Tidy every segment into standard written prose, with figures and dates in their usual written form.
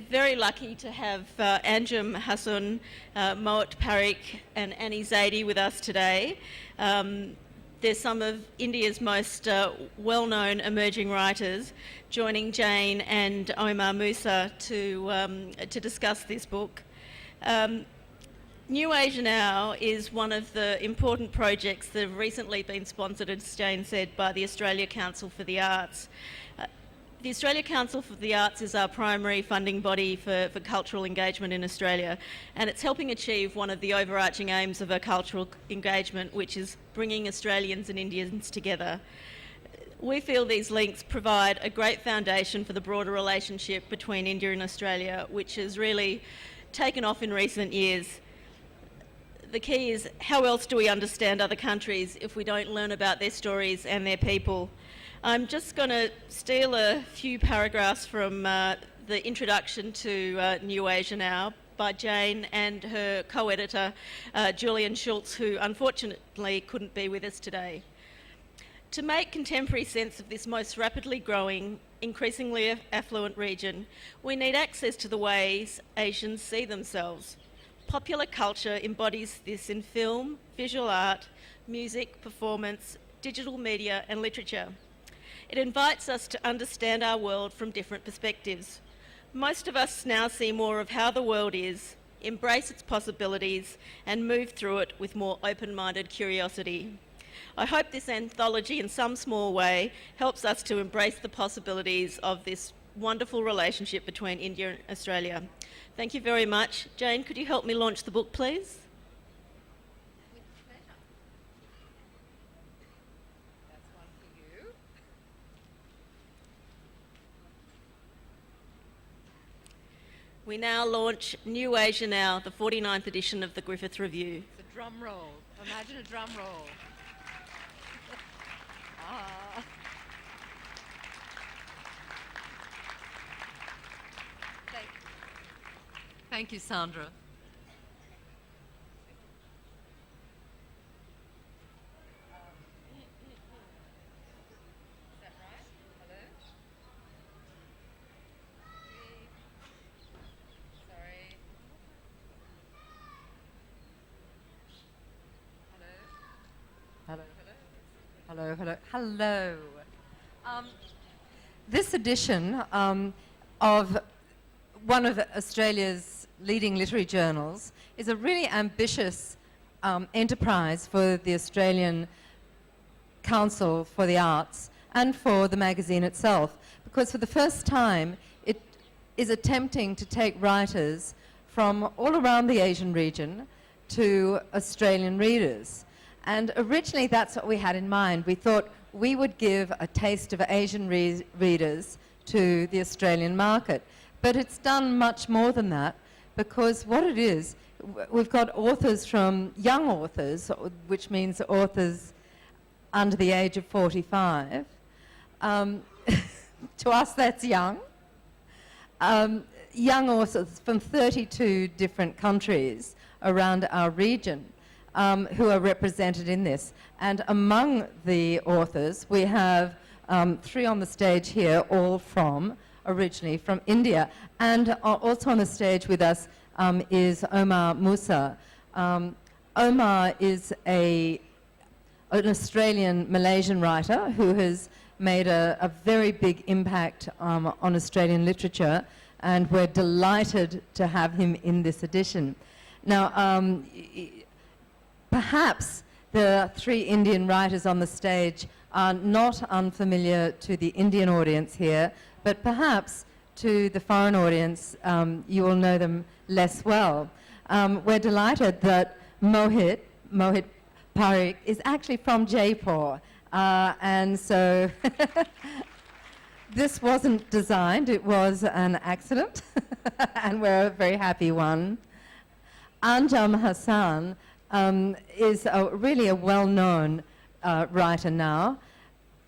very lucky to have Anjum Hassan, Moet Parikh and Annie Zaidi with us today. They're some of India's most well-known emerging writers, joining Jane and Omar Musa to discuss this book. New Asia Now is one of the important projects that have recently been sponsored, as Jane said, by the Australia Council for the Arts. The Australia Council for the Arts is our primary funding body for cultural engagement in Australia, and it's helping achieve one of the overarching aims of our cultural engagement, which is bringing Australians and Indians together. We feel these links provide a great foundation for the broader relationship between India and Australia, which has really taken off in recent years. The key is, how else do we understand other countries if we don't learn about their stories and their people? I'm just going to steal a few paragraphs from the introduction to New Asia Now by Jane and her co-editor, Julian Schultz, who unfortunately couldn't be with us today. To make contemporary sense of this most rapidly growing, increasingly affluent region, we need access to the ways Asians see themselves. Popular culture embodies this in film, visual art, music, performance, digital media and literature. It invites us to understand our world from different perspectives. Most of us now see more of how the world is, embrace its possibilities, and move through it with more open-minded curiosity. I hope this anthology, in some small way, helps us to embrace the possibilities of this wonderful relationship between India and Australia. Thank you very much. Jane, could you help me launch the book, please? We now launch New Asia Now, the 49th edition of the Griffith Review. It's a drum roll. Imagine a drum roll. Thank you, Sandra. Is that right? Hello? Sorry. Hello? Hello? Hello, hello, hello. This edition of one of Australia's leading literary journals is a really ambitious enterprise for the Australian Council for the Arts and for the magazine itself, because for the first time it is attempting to take writers from all around the Asian region to Australian readers. And originally that's what we had in mind. We thought we would give a taste of Asian readers to the Australian market. But it's done much more than that, because what it is, we've got authors from young authors, which means authors under the age of 45. To us, that's young. Young authors from 32 different countries around our region who are represented in this. And among the authors, we have 3 on the stage here, all originally from India. And also on the stage with us is Omar Musa. Omar is an Australian Malaysian writer who has made a very big impact on Australian literature, and we're delighted to have him in this edition. Now, perhaps the 3 Indian writers on the stage are not unfamiliar to the Indian audience here, but perhaps to the foreign audience you will know them less well. We're delighted that Moet Parikh is actually from Jaipur, and so this wasn't designed, it was an accident, and we're a very happy one. Anjum Hassan is really a well-known writer now,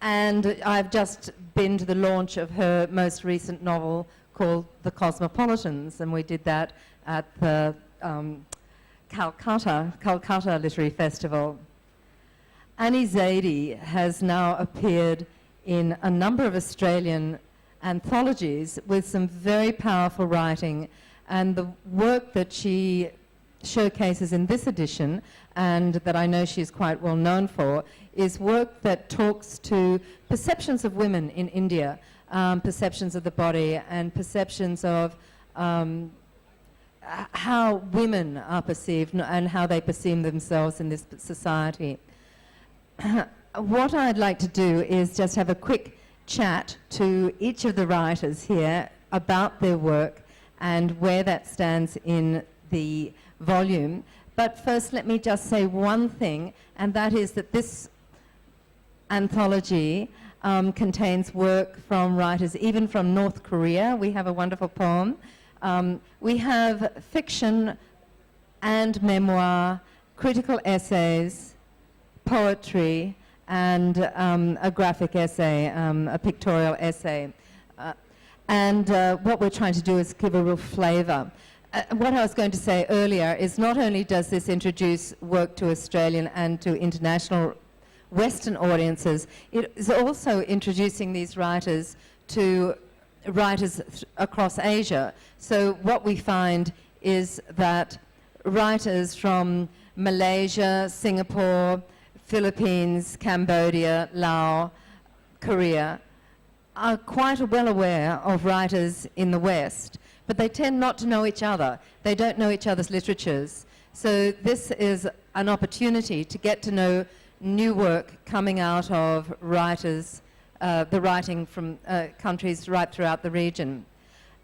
and I've just been to the launch of her most recent novel called The Cosmopolitans, and we did that at the Calcutta Literary Festival. Annie Zaidi has now appeared in a number of Australian anthologies with some very powerful writing. And the work that she showcases in this edition, and that I know she's quite well known for, is work that talks to perceptions of women in India, perceptions of the body, and perceptions of how women are perceived and how they perceive themselves in this society. What I'd like to do is just have a quick chat to each of the writers here about their work and where that stands in the volume. But first, let me just say one thing, and that is that this anthology contains work from writers even from North Korea. We have a wonderful poem. We have fiction and memoir, critical essays, poetry, and a graphic essay, a pictorial essay. What we're trying to do is give a real flavour. What I was going to say earlier is not only does this introduce work to Australian and to international Western audiences, it is also introducing these writers to writers across Asia. So what we find is that writers from Malaysia, Singapore, Philippines, Cambodia, Laos, Korea are quite well aware of writers in the West, but they tend not to know each other. They don't know each other's literatures. So this is an opportunity to get to know new work coming out of writers, the writing from countries right throughout the region.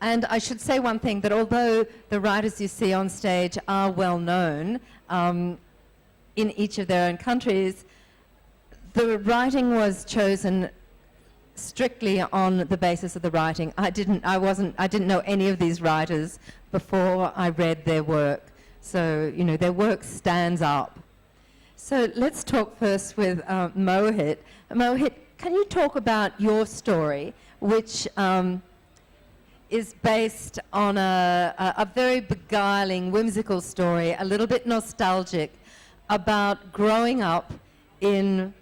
And I should say one thing, that although the writers you see on stage are well known in each of their own countries, the writing was chosen strictly on the basis of the writing. I didn't know any of these writers before I read their work. So, you know, their work stands up. So let's talk first with Mohit. Mohit, can you talk about your story, which is based on a very beguiling, whimsical story, a little bit nostalgic, about growing up in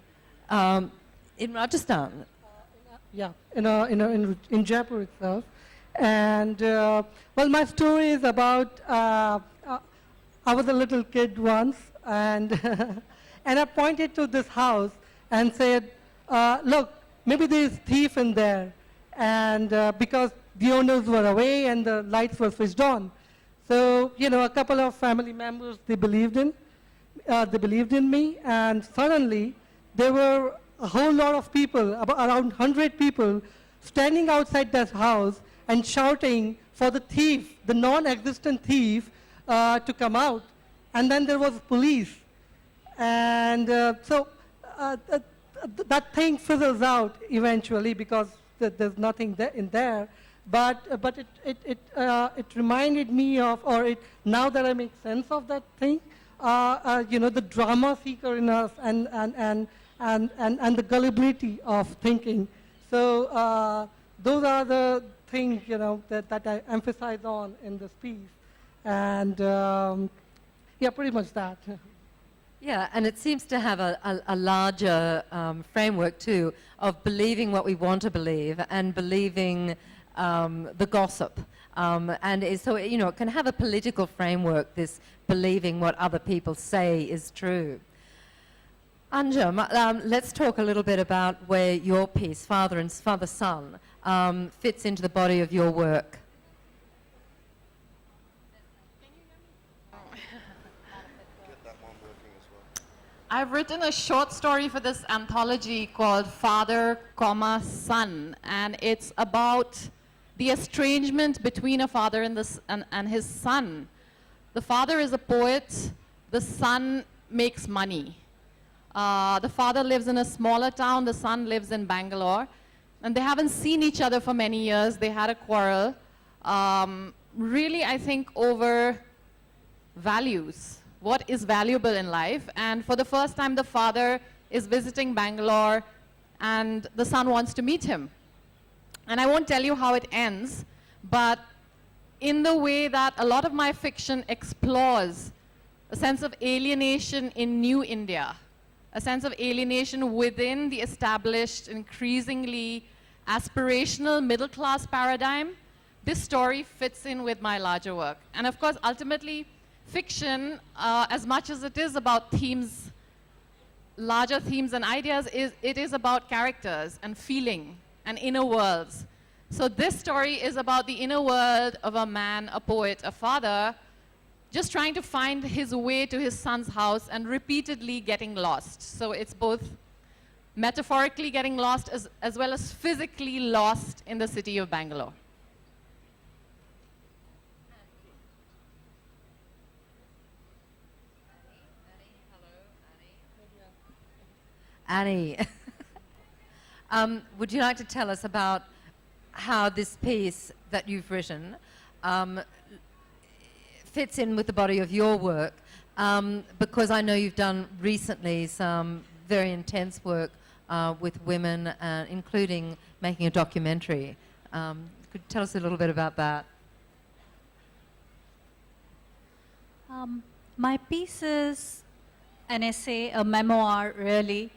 Rajasthan. In Jaipur itself. And, well, my story is about, I was a little kid once, and, and I pointed to this house and said, look, maybe there's a thief in there. And because the owners were away and the lights were switched on. So, you know, a couple of family members, they believed in me, and suddenly there were a whole lot of people, about around 100 people, standing outside that house and shouting for the thief, the non-existent thief, to come out. And then there was police. And so that thing fizzles out eventually because there's nothing in there. But it reminded me of, now that I make sense of that thing, you know, the drama seeker in us and the gullibility of thinking. So those are the things, you know, that I emphasize on in this piece. And yeah, pretty much that. Yeah, and it seems to have a larger framework too, of believing what we want to believe and believing the gossip. So, you know, it can have a political framework, this believing what other people say is true. Anjum, let's talk a little bit about where your piece, Father and Son, fits into the body of your work. I've written a short story for this anthology called Father, Son, and it's about the estrangement between a father and his son. The father is a poet, the son makes money. The father lives in a smaller town, the son lives in Bangalore, and they haven't seen each other for many years. They had a quarrel, really, I think, over values. What is valuable in life? And for the first time, the father is visiting Bangalore, and the son wants to meet him. And I won't tell you how it ends, but in the way that a lot of my fiction explores a sense of alienation in New India, a sense of alienation within the established, increasingly aspirational middle-class paradigm, this story fits in with my larger work. And of course, ultimately, fiction, as much as it is about themes, larger themes and ideas, it is about characters and feeling and inner worlds. So this story is about the inner world of a man, a poet, a father, just trying to find his way to his son's house and repeatedly getting lost. So it's both metaphorically getting lost as well as physically lost in the city of Bangalore. Annie, would you like to tell us about how this piece that you've written fits in with the body of your work? Because I know you've done recently some very intense work with women, including making a documentary. Could you tell us a little bit about that? My piece is an essay, a memoir really,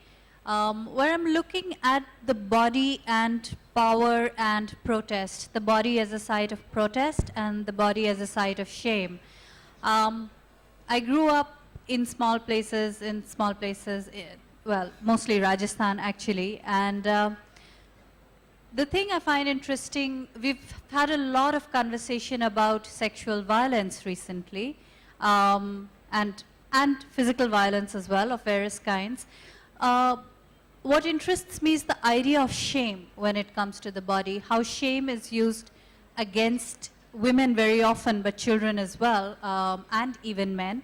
where I'm looking at the body and power and protest, the body as a site of protest and the body as a site of shame. I grew up in small places, well, mostly Rajasthan actually, and the thing I find interesting, we've had a lot of conversation about sexual violence recently, and physical violence as well of various kinds. What interests me is the idea of shame when it comes to the body, how shame is used against women very often, but children as well, and even men,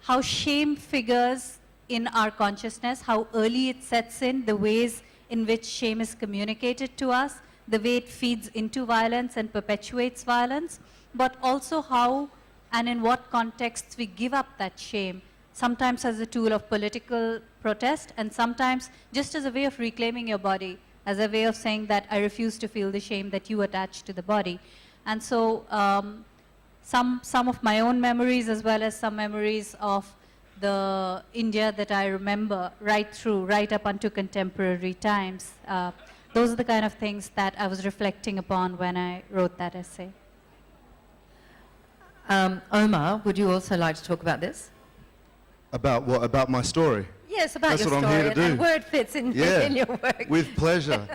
how shame figures in our consciousness, how early it sets in, the ways in which shame is communicated to us, the way it feeds into violence and perpetuates violence, but also how and in what contexts we give up that shame, sometimes as a tool of political protest, and sometimes just as a way of reclaiming your body, as a way of saying that I refuse to feel the shame that you attach to the body. And so some of my own memories, as well as some memories of the India that I remember right up unto contemporary times. Those are the kind of things that I was reflecting upon when I wrote that essay. Omar, would you also like to talk about this? About what? About my story? Yes, about That's your what I'm story here to do. and where it fits in, in your work. With pleasure.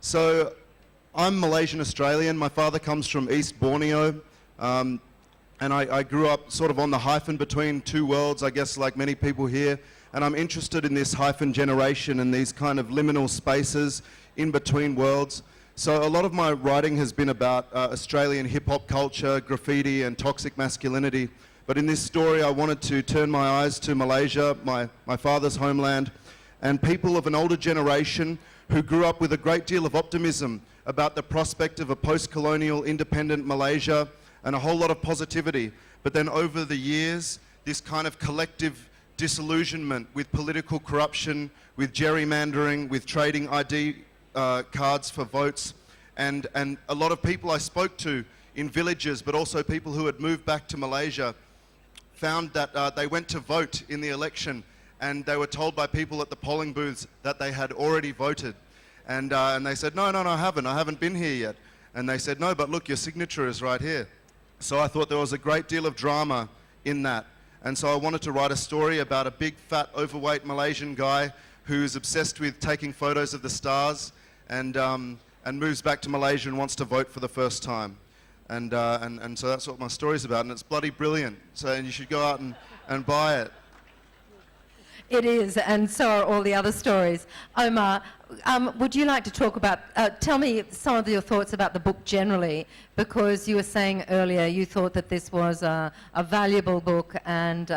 So I'm Malaysian Australian. My father comes from East Borneo. And I grew up sort of on the hyphen between two worlds, I guess, like many people here. And I'm interested in this hyphen generation and these kind of liminal spaces in between worlds. So a lot of my writing has been about Australian hip-hop culture, graffiti, and toxic masculinity. But in this story, I wanted to turn my eyes to Malaysia, my father's homeland, and people of an older generation who grew up with a great deal of optimism about the prospect of a post-colonial independent Malaysia and a whole lot of positivity. But then over the years, this kind of collective disillusionment with political corruption, with gerrymandering, with trading ID cards for votes, and a lot of people I spoke to in villages, but also people who had moved back to Malaysia, found that they went to vote in the election and they were told by people at the polling booths that they had already voted. And they said, no, I haven't been here yet. And they said, no, but look, your signature is right here. So I thought there was a great deal of drama in that. And so I wanted to write a story about a big, fat, overweight Malaysian guy who's obsessed with taking photos of the stars and moves back to Malaysia and wants to vote for the first time. And so that's what my story's about, and it's bloody brilliant. So and you should go out and buy it. It is, and so are all the other stories. Omar, would you like to talk about, tell me some of your thoughts about the book generally, because you were saying earlier you thought that this was a valuable book and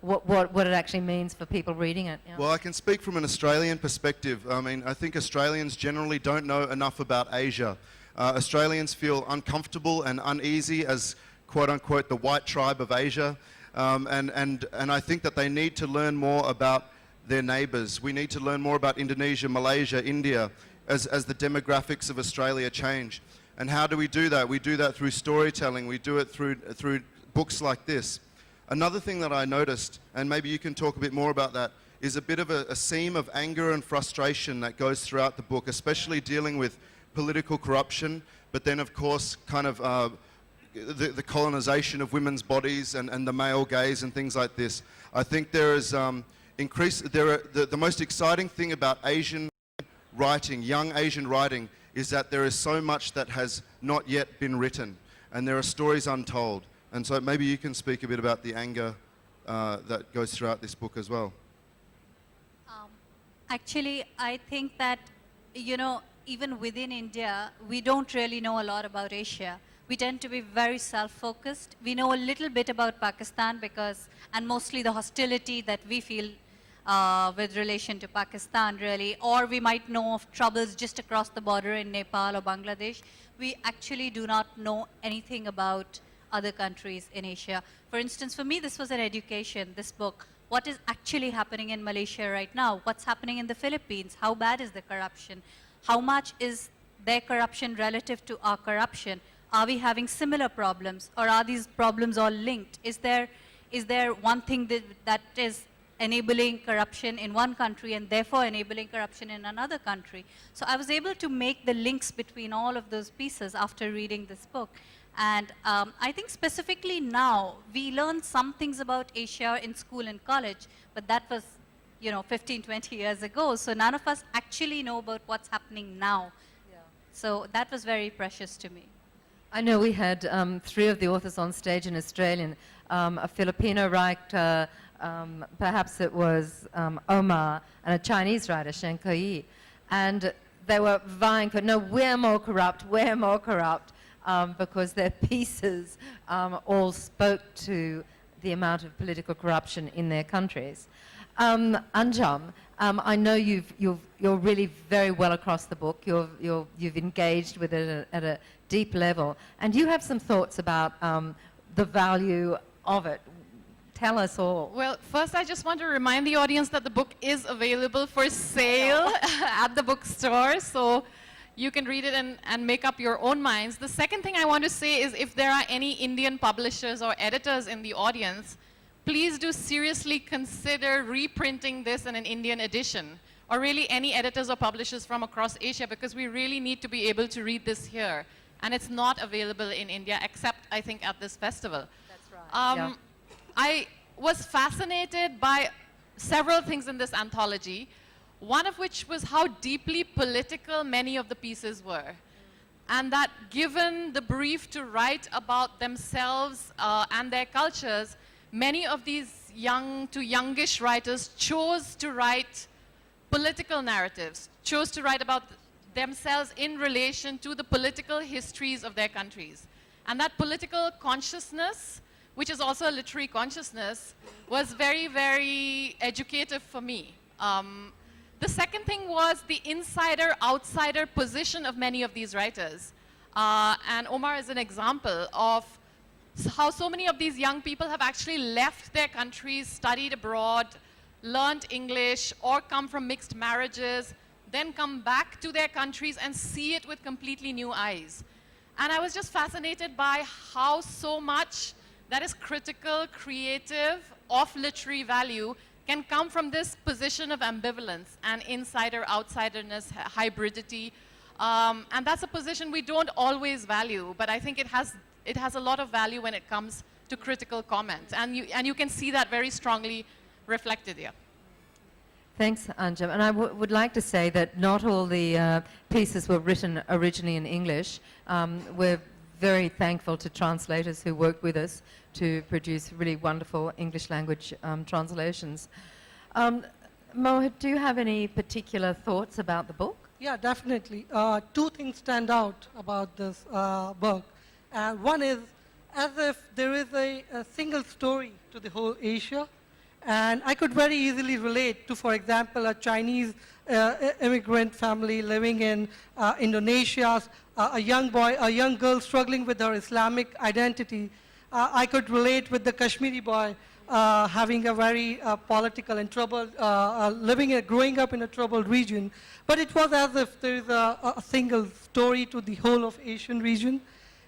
what it actually means for people reading it. Yeah. Well, I can speak from an Australian perspective. I mean, I think Australians generally don't know enough about Asia. Australians feel uncomfortable and uneasy as, quote-unquote, the white tribe of Asia. And I think that they need to learn more about their neighbours. We need to learn more about Indonesia, Malaysia, India, as the demographics of Australia change. And how do we do that? We do that through storytelling. We do it through books like this. Another thing that I noticed, and maybe you can talk a bit more about that, is a bit of a seam of anger and frustration that goes throughout the book, especially dealing with political corruption, but then of course kind of the colonization of women's bodies and the male gaze and things like this. I think there is the most exciting thing about Asian writing, young Asian writing, is that there is so much that has not yet been written, and there are stories untold. And so maybe you can speak a bit about the anger that goes throughout this book as well. Actually, I think that, you know, even within India, we don't really know a lot about Asia. We tend to be very self-focused. We know a little bit about Pakistan because, and mostly the hostility that we feel with relation to Pakistan really, or we might know of troubles just across the border in Nepal or Bangladesh. We actually do not know anything about other countries in Asia. For instance, for me, this was an education, this book. What is actually happening in Malaysia right now? What's happening in the Philippines? How bad is the corruption? How much is their corruption relative to our corruption? Are we having similar problems, or are these problems all linked? Is there one thing that is enabling corruption in one country and therefore enabling corruption in another country? So I was able to make the links between all of those pieces after reading this book. And I think specifically now, we learn some things about Asia in school and college, but that was, you know, 15, 20 years ago. So none of us actually know about what's happening now. Yeah. So that was very precious to me. I know we had 3 of the authors on stage in Australian, a Filipino writer, perhaps it was Omar, and a Chinese writer, Shen Keyi. And they were vying for, no, we're more corrupt, because their pieces all spoke to the amount of political corruption in their countries. Anjum, I know you're really very well across the book. You've engaged with it at a deep level, and you have some thoughts about the value of it. Tell us all. Well, first I just want to remind the audience that the book is available for sale at the bookstore, so you can read it and make up your own minds. The second thing I want to say is if there are any Indian publishers or editors in the audience, please do seriously consider reprinting this in an Indian edition, or really any editors or publishers from across Asia, because we really need to be able to read this here. And it's not available in India, except, I think, at this festival. That's right. Yeah. I was fascinated by several things in this anthology, one of which was how deeply political many of the pieces were. And that given the brief to write about themselves and their cultures, many of these young to youngish writers chose to write political narratives, chose to write about themselves in relation to the political histories of their countries. And that political consciousness, which is also a literary consciousness, was very, very educative for me. The second thing was the insider-outsider position of many of these writers. And Omar is an example of how so many of these young people have actually left their countries, studied abroad, learned English, or come from mixed marriages, then come back to their countries and see it with completely new eyes. And I was just fascinated by how so much that is critical, creative, of literary value can come from this position of ambivalence and insider-outsiderness, hybridity. And that's a position we don't always value, but I think it has a lot of value when it comes to critical comment. And you can see that very strongly reflected here. Thanks, Anjum. And I would like to say that not all the pieces were written originally in English. We're very thankful to translators who worked with us to produce really wonderful English language translations. Mohit, do you have any particular thoughts about the book? Yeah, definitely. 2 things stand out about this book. One is as if there is a single story to the whole Asia. And I could very easily relate to, for example, a Chinese immigrant family living in Indonesia, a young girl struggling with her Islamic identity. I could relate with the Kashmiri boy having a very political and troubled, growing up in a troubled region. But it was as if there is a single story to the whole of Asian region.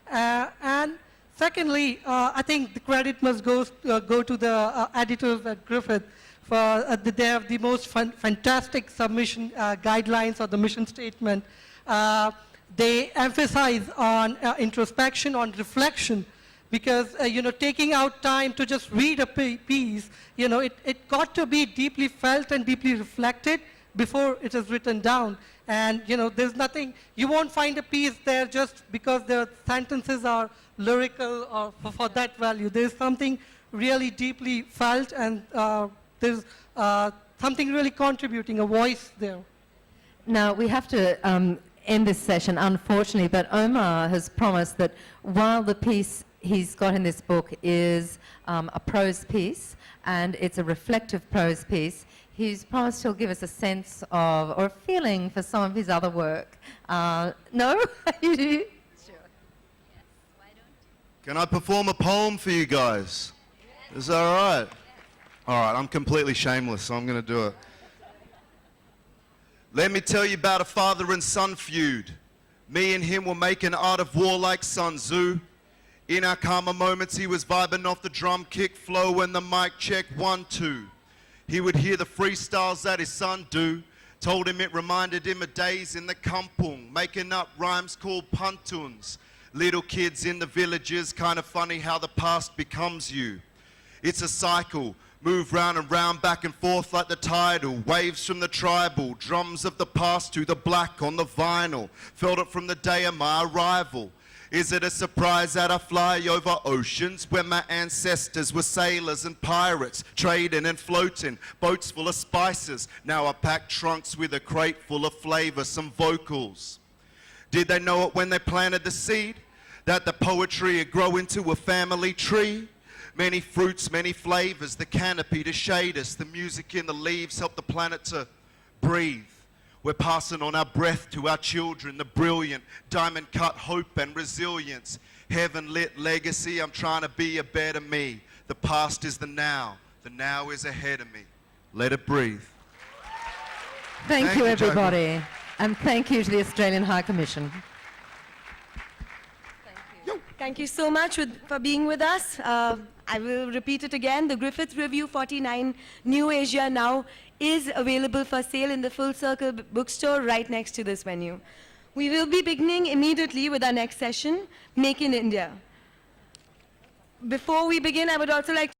And secondly, I think the credit must go to the editors at Griffith they have the most fantastic submission guidelines or the mission statement. They emphasize on introspection, on reflection, because taking out time to just read a piece, it got to be deeply felt and deeply reflected before it is written down. And there's nothing, you won't find a piece there just because the sentences are lyrical or for that value. There's something really deeply felt, and there's something really contributing, a voice there. Now, we have to end this session, unfortunately, but Omar has promised that while the piece he's got in this book is a prose piece, and it's a reflective prose piece, he's promised he'll give us a sense of, or a feeling for some of his other work. No? You do? Sure. Can I perform a poem for you guys? Is that all right? All right, I'm completely shameless, so I'm going to do it. Let me tell you about a father and son feud. Me and him were making art of war like Sun Tzu. In our calmer moments, he was vibing off the drum kick flow and the mic check 1, 2. He would hear the freestyles that his son do. Told him it reminded him of days in the kampung, making up rhymes called pantuns. Little kids in the villages, kind of funny how the past becomes you. It's a cycle, move round and round, back and forth like the tidal. Waves from the tribal, drums of the past to the black on the vinyl. Felt it from the day of my arrival. Is it a surprise that I fly over oceans when my ancestors were sailors and pirates, trading and floating, boats full of spices? Now I pack trunks with a crate full of flavor, some vocals. Did they know it when they planted the seed? That the poetry would grow into a family tree? Many fruits, many flavors, the canopy to shade us, the music in the leaves help the planet to breathe. We're passing on our breath to our children, the brilliant, diamond-cut hope and resilience. Heaven-lit legacy, I'm trying to be a better me. The past is the now is ahead of me. Let it breathe. Thank you, Jaipur. everybody. And thank you to the Australian High Commission. Thank you so much for being with us. I will repeat it again. The Griffith Review 49 New Asia Now is available for sale in the Full Circle bookstore right next to this venue. We will be beginning immediately with our next session, Make in India. Before we begin, I would also like to